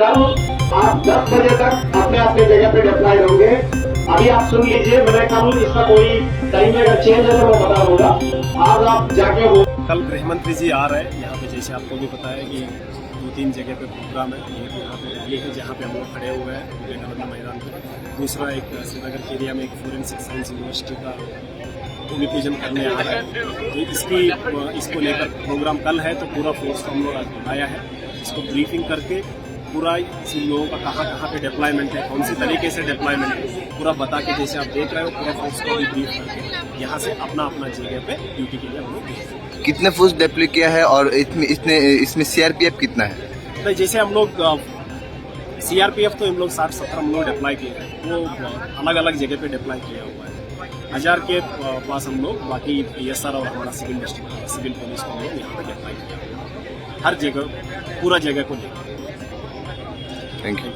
कल आप 10 बजे तक अपने अपने जगह पे डिप्लॉय होंगे। अभी आप सुन लीजिए, मैंने कल इसका कोई टाइम अगर चेंज है तो मैं बता दूंगा। आज आप जाके हो। कल गृह मंत्री जी आ रहे हैं यहाँ पे, जैसे आपको भी पता है कि 2-3 जगह पे प्रोग्राम है। एक यहाँ पे रैली है जहाँ पे हम लोग खड़े हुए हैं विवेकानंद मैदान पे। दूसरा एक श्रीनगर के एरिया में एक फोरेंसिक साइंस यूनिवर्सिटी का भूमि पूजन करने आ रहा है। तो इसको लेकर प्रोग्राम कल है, तो पूरा फोर्स हम लोग आज बुलाया है। इसको ब्रीफिंग करके पूरा इस लोगों का कहाँ पे डिप्लॉयमेंट है, कौन सी तरीके से डिप्लॉयमेंट है, पूरा बता के जैसे आप देख रहे हो पूरा फोर्स को भी ब्रीफ करके यहाँ से अपना अपना जगह पे ड्यूटी के लिए हम लोग भेज देंगे। कितने फोर्स डिप्लॉय किया है और इसमें सीआरपीएफ कितना है? तो जैसे हम लोग सीआरपीएफ तो हम लोग 60-70 हम लोग डिप्लॉय किए हैं, वो अलग अलग जगह पे डिप्लॉय किया हुआ है। 1000 के पास हम लोग, बाकी PSR और हमारा सिविल पुलिस को हम लोग यहाँ पे डिप्लॉय किया, हर जगह पूरा जगह को लेकर। Thank you.